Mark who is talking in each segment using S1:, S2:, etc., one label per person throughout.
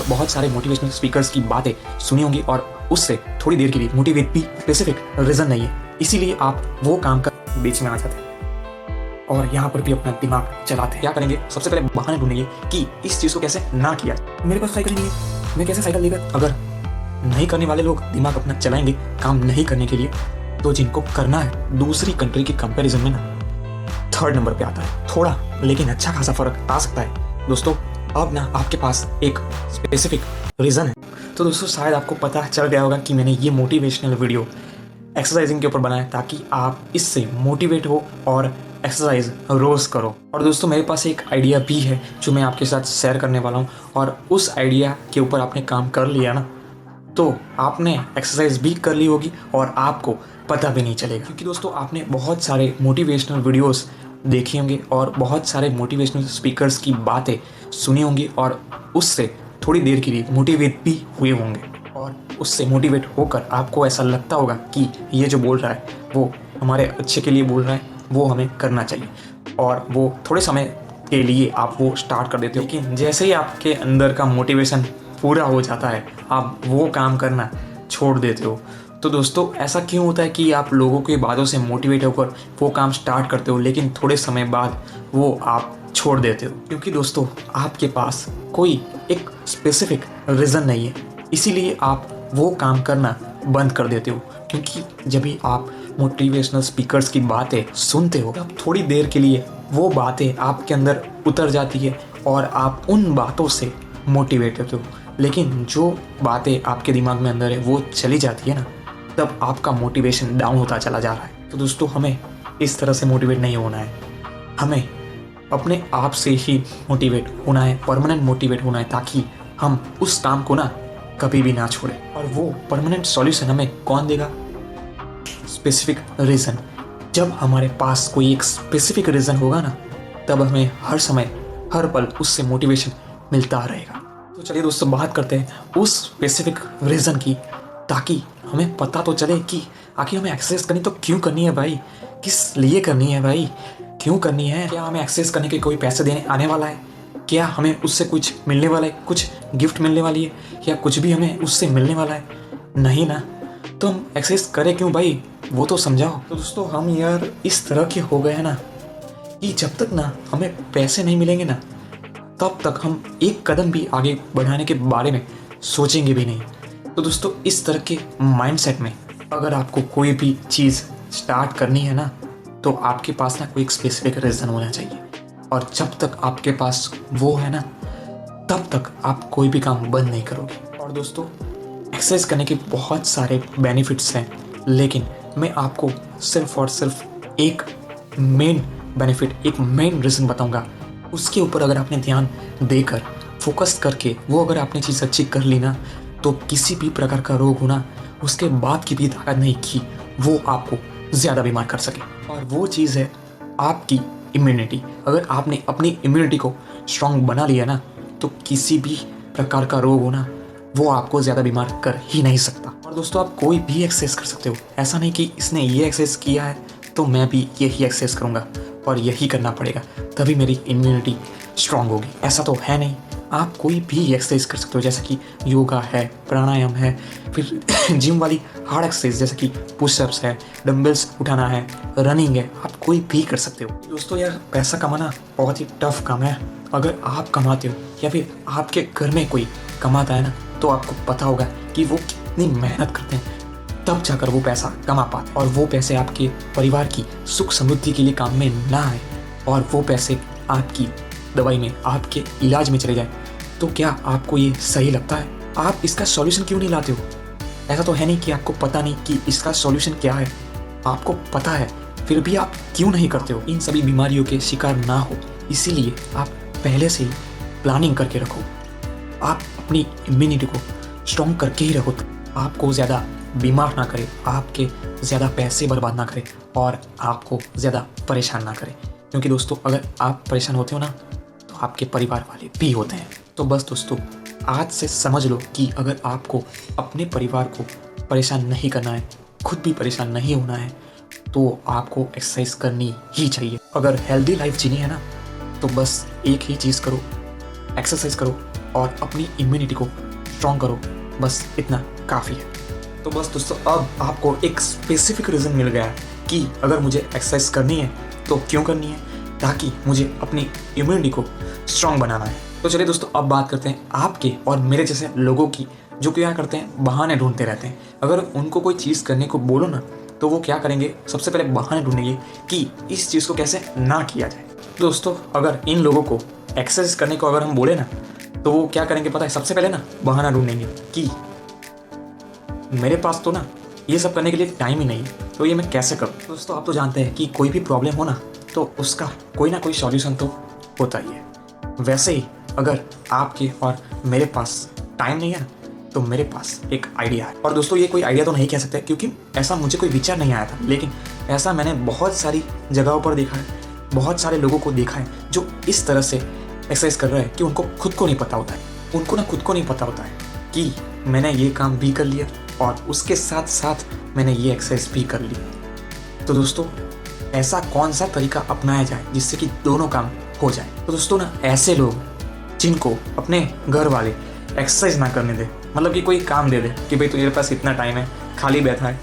S1: बहुत सारे motivational speakers की बातें सुनी होंगी और उससे थोड़ी देर के लिए मोटिवेट भी स्पेसिफिक रीज़न नहीं है, इसीलिए आप वो काम कर बीच में आ जाते हैं और यहाँ पर भी अपना दिमाग चलाते हैं। क्या करेंगे? सबसे पहले बहाने ढूंढेंगे कि इस चीज़ को कैसे ना किया। मेरे पास साइकिल नहीं है, मैं कैसे साइकिल लेकर? अगर नहीं करने वाले लोग दिमाग अपना चलाएंगे काम नहीं करने के लिए, तो जिनको करना है दूसरी कंट्री के कंपैरिजन में ना थर्ड नंबर पे आता है। थोड़ा लेकिन अच्छा खासा फर्क आ सकता है दोस्तों। अब ना आपके पास एक स्पेसिफिक रीज़न है। तो दोस्तों शायद आपको पता चल गया होगा कि मैंने ये मोटिवेशनल वीडियो एक्सरसाइजिंग के ऊपर बनाया ताकि आप इससे मोटिवेट हो और एक्सरसाइज रोज़ करो। और दोस्तों मेरे पास एक आइडिया भी है जो मैं आपके साथ शेयर करने वाला हूँ, और उस आइडिया के ऊपर आपने काम कर लिया ना तो आपने एक्सरसाइज भी कर ली होगी और आपको पता भी नहीं चलेगा। क्योंकि दोस्तों आपने बहुत सारे मोटिवेशनल वीडियोस देखे होंगे और बहुत सारे मोटिवेशनल स्पीकर्स की बातें सुनी होंगी और उससे थोड़ी देर के लिए मोटिवेट भी हुए होंगे, और उससे मोटिवेट होकर आपको ऐसा लगता होगा कि ये जो बोल रहा है वो हमारे अच्छे के लिए बोल रहा है, वो हमें करना चाहिए, और वो थोड़े समय के लिए आप वो स्टार्ट कर देते हो। लेकिन जैसे ही आपके अंदर का मोटिवेशन पूरा हो जाता है आप वो काम करना छोड़ देते हो। तो दोस्तों ऐसा क्यों होता है कि आप लोगों की बातों से मोटिवेट होकर वो काम स्टार्ट करते हो लेकिन थोड़े समय बाद वो आप छोड़ देते हो? क्योंकि दोस्तों आपके पास कोई एक स्पेसिफिक रीज़न नहीं है, इसीलिए आप वो काम करना बंद कर देते हो। क्योंकि जब भी आप मोटिवेशनल स्पीकर्स की बातें सुनते हो तब थोड़ी देर के लिए वो बातें आपके अंदर उतर जाती है और आप उन बातों से मोटिवेट होते हो, लेकिन जो बातें आपके दिमाग में अंदर है वो चली जाती है ना, तब आपका मोटिवेशन डाउन होता चला जा रहा है। तो दोस्तों हमें इस तरह से मोटिवेट नहीं होना है, हमें अपने आप से ही मोटिवेट होना है, परमानेंट मोटिवेट होना है, ताकि हम उस काम को ना कभी भी ना छोड़ें। और वो परमानेंट सॉल्यूशन हमें कौन देगा? Specific reason. जब हमारे पास कोई एक स्पेसिफिक रीज़न होगा ना तब हमें हर समय हर पल उससे मोटिवेशन मिलता रहेगा। तो चलिए दोस्तों बात करते हैं उस स्पेसिफिक रीज़न की, ताकि हमें पता तो चले कि आखिर हमें एक्सरसाइज करनी तो क्यों करनी है भाई, किस लिए करनी है भाई, क्यों करनी है? क्या हमें एक्सरसाइज करने के कोई पैसे देने आने वाला है? क्या हमें उससे कुछ मिलने वाला है, कुछ गिफ्ट मिलने वाली है, या कुछ भी हमें उससे मिलने वाला है? नहीं ना, तो हम एक्सरसाइज करें क्यों भाई, वो तो समझाओ। तो दोस्तों हम यार इस तरह के हो गए हैं ना कि जब तक ना हमें पैसे नहीं मिलेंगे ना तब तक हम एक कदम भी आगे बढ़ाने के बारे में सोचेंगे भी नहीं। तो दोस्तों इस तरह के माइंडसेट में अगर आपको कोई भी चीज़ स्टार्ट करनी है ना तो आपके पास ना कोई एक स्पेसिफिक रीज़न होना चाहिए, और जब तक आपके पास वो है ना तब तक आप कोई भी काम बंद नहीं करोगे। और दोस्तों एक्सरसाइज करने के बहुत सारे बेनिफिट्स हैं, लेकिन मैं आपको सिर्फ और सिर्फ एक मेन बेनिफिट, एक मेन रीज़न बताऊंगा। उसके ऊपर अगर आपने ध्यान देकर फोकस करके वो अगर आपने चीज़ अच्छी कर ली ना तो किसी भी प्रकार का रोग होना उसके बाद की भी ताकत नहीं कि वो आपको ज़्यादा बीमार कर सके। और वो चीज़ है आपकी इम्यूनिटी। अगर आपने अपनी इम्यूनिटी को स्ट्रांग बना लिया ना तो किसी भी प्रकार का रोग होना वो आपको ज़्यादा बीमार कर ही नहीं सकता। और दोस्तों आप कोई भी एक्सरसाइज कर सकते हो, ऐसा नहीं कि इसने ये एक्सरसाइज किया है तो मैं भी यही एक्सरसाइज करूँगा और यही करना पड़ेगा तभी मेरी इम्यूनिटी स्ट्रांग होगी, ऐसा तो है नहीं। आप कोई भी एक्सरसाइज कर सकते हो, जैसे कि योगा है, प्राणायाम है, फिर जिम वाली हार्ड एक्सरसाइज जैसे कि पुशअप्स है, डंबल्स उठाना है, रनिंग है, आप कोई भी कर सकते हो। दोस्तों यार पैसा कमाना बहुत ही टफ काम है। अगर आप कमाते हो या फिर आपके घर में कोई कमाता है ना तो आपको पता होगा कि वो कितनी मेहनत करते हैं तब जाकर वो पैसा कमा पाते, और वो पैसे आपके परिवार की सुख समृद्धि के लिए काम में ना आए और वो पैसे आपकी दवाई में, आपके इलाज में चले जाए, तो क्या आपको ये सही लगता है? आप इसका सॉल्यूशन क्यों नहीं लाते हो? ऐसा तो है नहीं कि आपको पता नहीं कि इसका सॉल्यूशन क्या है, आपको पता है फिर भी आप क्यों नहीं करते हो? इन सभी बीमारियों के शिकार ना हो इसीलिए आप पहले से ही प्लानिंग करके रखो, आप अपनी इम्यूनिटी को स्ट्रॉन्ग करके ही रखो, आपको ज़्यादा बीमार ना करे, आपके ज़्यादा पैसे बर्बाद ना करे और आपको ज़्यादा परेशान ना करे। क्योंकि दोस्तों अगर आप परेशान होते हो ना तो आपके परिवार वाले भी होते हैं। तो बस दोस्तों आज से समझ लो कि अगर आपको अपने परिवार को परेशान नहीं करना है, खुद भी परेशान नहीं होना है, तो आपको एक्सरसाइज करनी ही चाहिए। अगर हेल्दी लाइफ जीनी है ना तो बस एक ही चीज़ करो, एक्सरसाइज करो और अपनी इम्यूनिटी को स्ट्रॉन्ग करो, बस इतना काफ़ी है। तो बस दोस्तों, अब आपको एक स्पेसिफिक रीज़न मिल गया है कि अगर मुझे एक्सरसाइज करनी है तो क्यों करनी है, ताकि मुझे अपनी इम्यूनिटी को स्ट्रॉन्ग बनाना है। तो चलिए दोस्तों, अब बात करते हैं आपके और मेरे जैसे लोगों की, जो क्या करते हैं, बहाने ढूंढते रहते हैं। अगर उनको कोई चीज़ करने को बोलो ना, तो वो क्या करेंगे, सबसे पहले बहाने ढूंढेंगे कि इस चीज़ को कैसे ना किया जाए। दोस्तों, अगर इन लोगों को एक्सरसाइज करने को अगर हम बोले ना, तो वो क्या करेंगे पता है, सबसे पहले ना बहाना ढूंढेंगे कि मेरे पास तो ना ये सब करने के लिए टाइम ही नहीं है, तो ये मैं कैसे करूँ। दोस्तों, आप तो जानते हैं कि कोई भी प्रॉब्लम हो ना, तो उसका कोई ना कोई सॉल्यूशन तो होता ही है। वैसे ही अगर आपके और मेरे पास टाइम नहीं है ना, तो मेरे पास एक आइडिया है। और दोस्तों, ये कोई आइडिया तो नहीं कह सकते, क्योंकि ऐसा मुझे कोई विचार नहीं आया था, लेकिन ऐसा मैंने बहुत सारी जगहों पर देखा है, बहुत सारे लोगों को देखा है जो इस तरह से एक्सरसाइज कर रहे हैं कि उनको खुद को नहीं पता होता है। उनको ना खुद को नहीं पता होता है कि मैंने ये काम भी कर लिया और उसके साथ साथ मैंने ये एक्सरसाइज भी कर ली। तो दोस्तों, ऐसा कौन सा तरीका अपनाया जाए जिससे कि दोनों काम हो जाए। तो दोस्तों ना, ऐसे लोग जिनको अपने घर वाले एक्सरसाइज ना करने दे, मतलब कि कोई काम दे दे कि भाई तेरे पास इतना टाइम है, खाली बैठा है,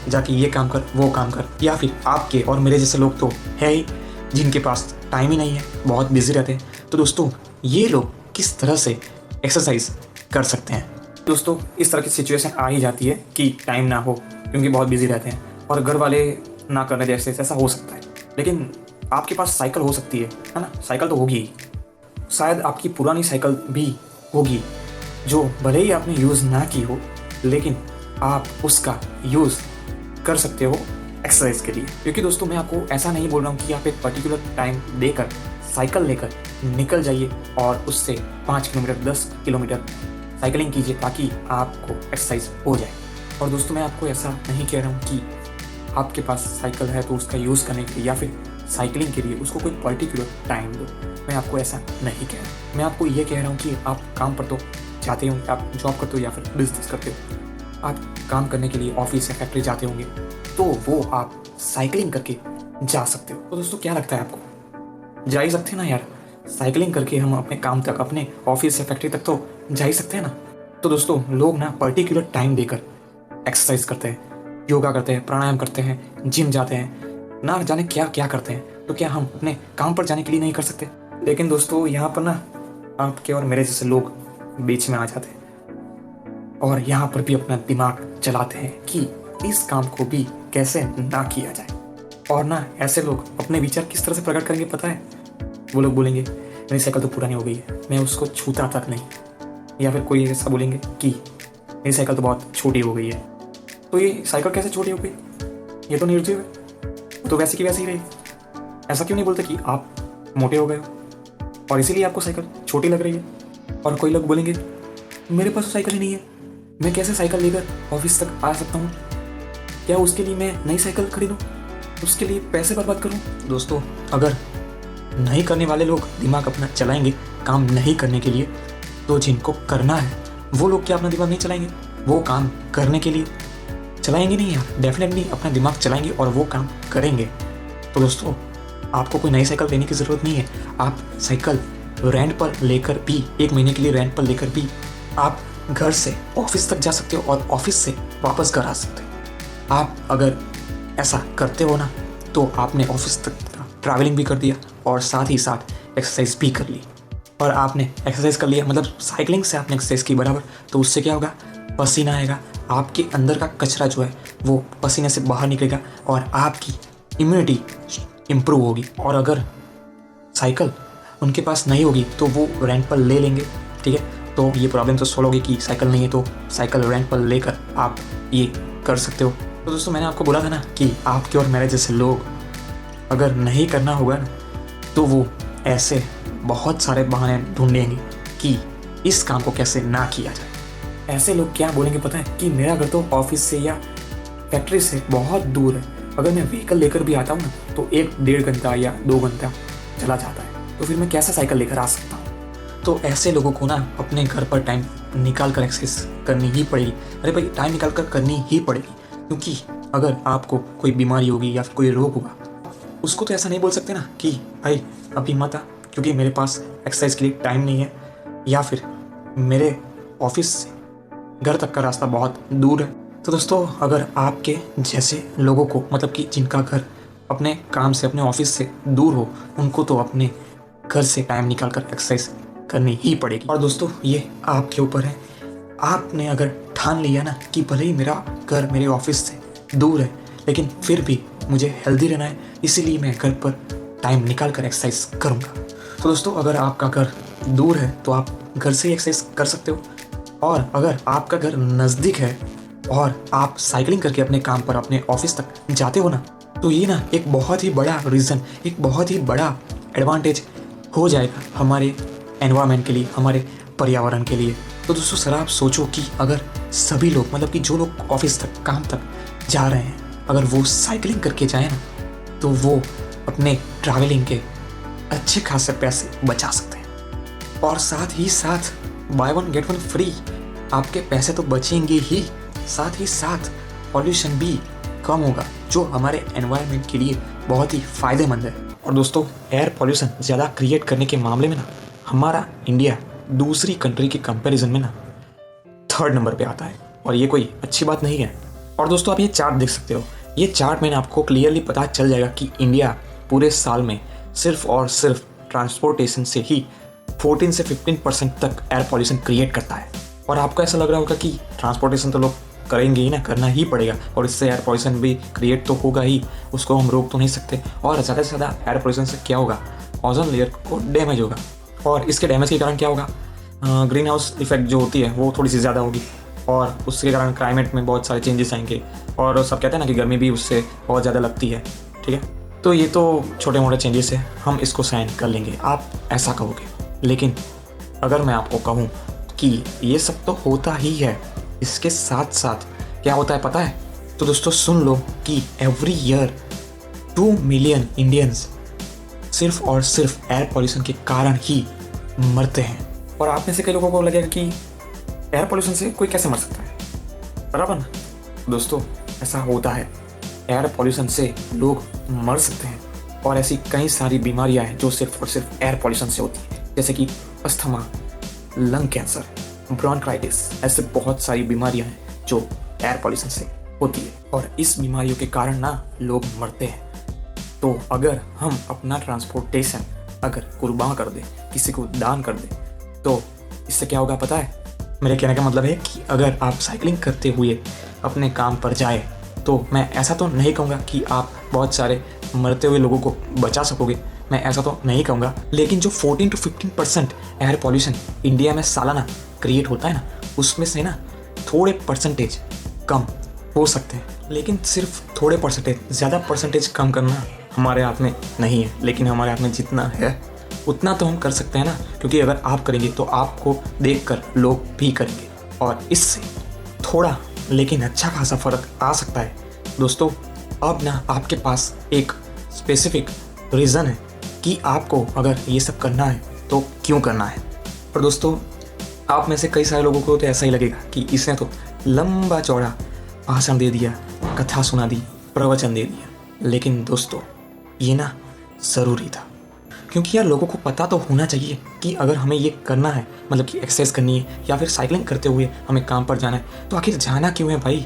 S1: जाके ये काम कर, वो काम कर। या फिर आपके और मेरे जैसे लोग तो है ही जिनके पास टाइम ही नहीं है, बहुत बिजी रहते हैं। तो दोस्तों, ये लोग किस तरह से एक्सरसाइज कर सकते हैं। दोस्तों, इस तरह की सिचुएशन आ ही जाती है कि टाइम ना हो, क्योंकि बहुत बिजी रहते हैं और घर वाले ना करने दे एक्सरसाइज, ऐसा हो सकता है। लेकिन आपके पास साइकिल हो सकती है ना, साइकिल तो होगी ही। शायद आपकी पुरानी साइकिल भी होगी, जो भले ही आपने यूज़ ना की हो, लेकिन आप उसका यूज़ कर सकते हो एक्सरसाइज के लिए। क्योंकि दोस्तों, मैं आपको ऐसा नहीं बोल रहा हूँ कि आप एक पर्टिकुलर टाइम देकर साइकिल लेकर निकल जाइए और उससे 5 किलोमीटर 10 किलोमीटर साइकिलिंग कीजिए ताकि आपको एक्सरसाइज हो जाए। और दोस्तों, मैं आपको ऐसा नहीं कह रहा हूँ कि आपके पास साइकिल है तो उसका यूज़ करने के लिए या फिर साइकिलिंग के लिए उसको कोई पर्टिकुलर टाइम दो। मैं आपको ऐसा नहीं कह रहा। मैं आपको ये कह रहा हूँ कि आप काम पर तो जाते होंगे, आप जॉब करते हो या फिर बिजनेस करते हो, आप काम करने के लिए ऑफिस या फैक्ट्री जाते होंगे, तो वो आप साइकिलिंग करके जा सकते हो। तो दोस्तों, क्या लगता है आपको, जा ही सकते हैं ना यार, साइकिलिंग करके हम अपने काम तक, अपने ऑफिस या फैक्ट्री तक तो जा ही सकते हैं ना। तो दोस्तों, लोग ना पर्टिकुलर टाइम देकर एक्सरसाइज करते हैं, योगा करते हैं, प्राणायाम करते हैं, जिम जाते हैं, ना जाने क्या क्या करते हैं। तो क्या हम अपने काम पर जाने के लिए नहीं कर सकते? लेकिन दोस्तों, यहाँ पर ना आपके और मेरे जैसे लोग बीच में आ जाते हैं और यहाँ पर भी अपना दिमाग चलाते हैं कि इस काम को भी कैसे ना किया जाए। और ना ऐसे लोग अपने विचार किस तरह से प्रकट करेंगे पता है? वो लोग बोलेंगे मेरी साइकिल तो पुरानी हो गई है, मैं उसको छूता तक नहीं। या फिर कोई ऐसा बोलेंगे कि मेरी साइकिल तो बहुत छोटी हो गई है। तो ये साइकिल कैसे छोटी हो गई, ये तो निर्जीव है, तो वैसे की वैसे ही रही। ऐसा क्यों नहीं बोलते कि आप मोटे हो गए हो और इसीलिए आपको साइकिल छोटी लग रही है? और कोई लोग बोलेंगे मेरे पास तो साइकिल ही नहीं है, मैं कैसे साइकिल लेकर ऑफिस तक आ सकता हूँ? क्या उसके लिए मैं नई साइकिल खरीदूँ, उसके लिए पैसे बर्बाद करूँ? दोस्तों, अगर नहीं करने वाले लोग दिमाग अपना चलाएंगे काम नहीं करने के लिए, तो जिनको करना है वो लोग क्या अपना दिमाग नहीं चलाएंगे? वो काम करने के लिए चलाएंगे नहीं यार, डेफिनेटली अपना दिमाग चलाएंगे और वो काम करेंगे। तो दोस्तों, आपको कोई नई साइकिल लेने की ज़रूरत नहीं है। आप साइकिल रेंट पर लेकर भी, 1 महीने के लिए रेंट पर लेकर भी आप घर से ऑफिस तक जा सकते हो और ऑफिस से वापस घर आ सकते हो। आप अगर ऐसा करते हो ना, तो आपने ऑफिस तक ट्रैवलिंग भी कर दिया और साथ ही साथ एक्सरसाइज भी कर ली। और आपने एक्सरसाइज कर लिया, मतलब साइकिलिंग से आपने एक्सरसाइज की बराबर, तो उससे क्या होगा, पसीना आएगा, आपके अंदर का कचरा जो है वो पसीने से बाहर निकलेगा और आपकी इम्यूनिटी इम्प्रूव होगी। और अगर साइकिल उनके पास नहीं होगी तो वो रेंट पर ले लेंगे, ठीक है? तो ये प्रॉब्लम तो सॉल्व होगी कि साइकिल नहीं है, तो साइकिल रेंट पर लेकर आप ये कर सकते हो। तो दोस्तों, मैंने आपको बोला था ना कि आपके और मेरे जैसे लोग अगर नहीं करना होगा ना, तो वो ऐसे बहुत सारे बहाने ढूंढेंगे कि इस काम को कैसे ना किया जाए। ऐसे लोग क्या बोलेंगे पता है, कि मेरा घर तो ऑफिस से या फैक्ट्री से बहुत दूर है, अगर मैं व्हीकल लेकर भी आता हूँ ना, तो 1-1.5 घंटा या 2 घंटा चला जाता है, तो फिर मैं कैसे साइकिल लेकर आ सकता हूँ? तो ऐसे लोगों को ना अपने घर पर टाइम निकाल कर एक्सरसाइज करनी ही पड़ेगी। अरे भाई, टाइम निकाल कर करनी ही पड़ेगी, क्योंकि अगर आपको कोई बीमारी होगी या फिर कोई रोग होगा, उसको तो ऐसा नहीं बोल सकते ना कि भाई अभी मत आ, क्योंकि मेरे पास एक्सरसाइज के लिए टाइम नहीं है, या फिर मेरे ऑफिस से घर तक का रास्ता बहुत दूर है। तो दोस्तों, अगर आपके जैसे लोगों को, मतलब कि जिनका घर अपने काम से, अपने ऑफिस से दूर हो, उनको तो अपने घर से टाइम निकाल कर एक्सरसाइज करनी ही पड़ेगी। और दोस्तों, ये आपके ऊपर है। आपने अगर ठान लिया ना कि भले ही मेरा घर मेरे ऑफिस से दूर है, लेकिन फिर भी मुझे हेल्दी रहना है, इसीलिए मैं घर पर टाइम निकाल कर एक्सरसाइज करूँगा। तो दोस्तों, अगर आपका घर दूर है तो आप घर से ही एक्सरसाइज कर सकते हो, और अगर आपका घर नज़दीक है और आप साइकिलिंग करके अपने काम पर, अपने ऑफिस तक जाते हो ना, तो ये ना एक बहुत ही बड़ा रीज़न, एक बहुत ही बड़ा एडवांटेज हो जाएगा हमारे एनवायरनमेंट के लिए, हमारे पर्यावरण के लिए। तो दोस्तों, सर आप सोचो कि अगर सभी लोग, मतलब कि जो लोग ऑफिस तक, काम तक जा रहे हैं, अगर वो साइकिलिंग करके जाए ना, तो वो अपने ट्रैवलिंग के अच्छे खासे पैसे बचा सकते हैं। और साथ ही साथ by one get one free, आपके पैसे तो बचेंगे ही, साथ ही साथ पॉल्यूशन भी कम होगा, जो हमारे एनवायरनमेंट के लिए बहुत ही फ़ायदेमंद है। और दोस्तों, एयर पॉल्यूशन ज़्यादा क्रिएट करने के मामले में ना हमारा इंडिया दूसरी कंट्री के कंपैरिजन में ना 3rd नंबर पे आता है, और ये कोई अच्छी बात नहीं है। और दोस्तों, आप ये चार्ट देख सकते हो। ये चार्ट में आपको क्लियरली पता चल जाएगा कि इंडिया पूरे साल में सिर्फ और सिर्फ ट्रांसपोर्टेशन से ही 14 से 15% तक एयर पॉल्यूशन क्रिएट करता है। और आपको ऐसा लग रहा होगा कि ट्रांसपोर्टेशन तो लोग करेंगे ही ना, करना ही पड़ेगा, और इससे एयर पॉल्यूशन भी क्रिएट तो होगा ही, उसको हम रोक तो नहीं सकते। और ज़्यादा से ज़्यादा एयर पॉल्यूशन से क्या होगा, ओजोन लेयर को डैमेज होगा, और इसके डैमेज के कारण क्या होगा, ग्रीन हाउस इफेक्ट जो होती है वो थोड़ी सी ज़्यादा होगी, और उसके कारण क्लाइमेट में बहुत सारे चेंजेस आएंगे, और सब कहते हैं ना कि गर्मी भी उससे बहुत ज़्यादा लगती है। ठीक है, तो ये तो छोटे मोटे चेंजेस है, हम इसको सहन कर लेंगे, आप ऐसा कहोगे। लेकिन अगर मैं आपको कहूँ कि ये सब तो होता ही है, इसके साथ साथ क्या होता है पता है? तो दोस्तों सुन लो कि एवरी ईयर 2 मिलियन इंडियंस सिर्फ और सिर्फ एयर पॉल्यूशन के कारण ही मरते हैं। और आप में से कई लोगों को लगेगा कि एयर पॉल्यूशन से कोई कैसे मर सकता है, बराबर ना? दोस्तों, ऐसा होता है, एयर पॉल्यूशन से लोग मर सकते हैं, और ऐसी कई सारी बीमारियां हैं जो सिर्फ और सिर्फ एयर पॉल्यूशन से होती है, जैसे कि अस्थमा, लंग कैंसर, ब्रोंकाइटिस, ऐसे बहुत सारी बीमारियां हैं जो एयर पॉल्यूशन से होती है, और इस बीमारियों के कारण ना लोग मरते हैं। तो अगर हम अपना ट्रांसपोर्टेशन अगर कुर्बान कर दें, किसी को दान कर दें, तो इससे क्या होगा पता है? मेरे कहने का मतलब है कि अगर आप साइकिलिंग करते हुए अपने काम पर जाए, तो मैं ऐसा तो नहीं कहूँगा कि आप बहुत सारे मरते हुए लोगों को बचा सकोगे, मैं ऐसा तो नहीं कहूँगा, लेकिन जो 14 to 15% एयर पॉल्यूशन इंडिया में सालाना क्रिएट होता है ना, उसमें से ना थोड़े परसेंटेज कम हो सकते हैं, लेकिन सिर्फ थोड़े परसेंटेज, ज़्यादा परसेंटेज कम करना हमारे हाथ में नहीं है, लेकिन हमारे हाथ में जितना है उतना तो हम कर सकते हैं ना, क्योंकि अगर आप करेंगे तो आपको देखकर लोग भी करेंगे, और इससे थोड़ा लेकिन अच्छा खासा फ़र्क आ सकता है। दोस्तों, अब ना आपके पास एक स्पेसिफिक रीज़न है कि आपको अगर ये सब करना है तो क्यों करना है। और दोस्तों, आप में से कई सारे लोगों को तो ऐसा ही लगेगा कि इसने तो लंबा चौड़ा भाषण दे दिया, कथा सुना दी, प्रवचन दे दिया, लेकिन दोस्तों ये ना ज़रूरी था, क्योंकि यार लोगों को पता तो होना चाहिए कि अगर हमें ये करना है, मतलब कि एक्सरसाइज करनी है या फिर साइकिलिंग करते हुए हमें काम पर जाना है, तो आखिर जाना क्यों है भाई।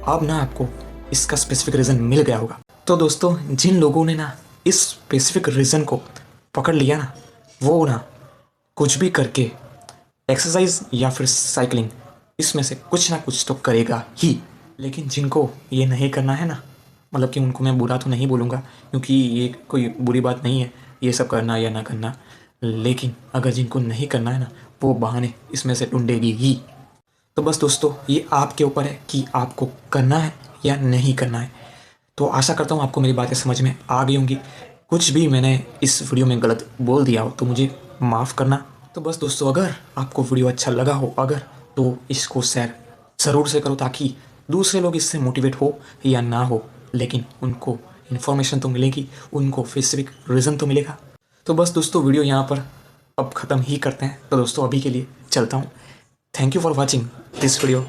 S1: अब ना आपको इसका स्पेसिफिक रीज़न मिल गया होगा। तो दोस्तों, जिन लोगों ने ना इस स्पेसिफिक रीज़न को पकड़ लिया ना, वो ना कुछ भी करके एक्सरसाइज या फिर साइकिलिंग, इसमें से कुछ ना कुछ तो करेगा ही। लेकिन जिनको ये नहीं करना है ना, मतलब कि उनको मैं बुरा तो नहीं बोलूँगा, क्योंकि ये कोई बुरी बात नहीं है ये सब करना या ना करना, लेकिन अगर जिनको नहीं करना है ना, वो बहाने इसमें से ढूंढेगी ही। तो बस दोस्तों, ये आपके ऊपर है कि आपको करना है या नहीं करना है। तो आशा करता हूँ आपको मेरी बातें समझ में आ गई होंगी। कुछ भी मैंने इस वीडियो में गलत बोल दिया हो तो मुझे माफ़ करना। तो बस दोस्तों, अगर आपको वीडियो अच्छा लगा हो तो इसको शेयर ज़रूर से करो, ताकि दूसरे लोग इससे मोटिवेट हो या ना हो, लेकिन उनको इन्फॉर्मेशन तो मिलेगी, उनको स्पेसिफिक रीज़न तो मिलेगा। तो बस दोस्तों, वीडियो यहाँ पर अब ख़त्म ही करते हैं। तो दोस्तों, अभी के लिए चलता हूँ। Thank you for watching this video.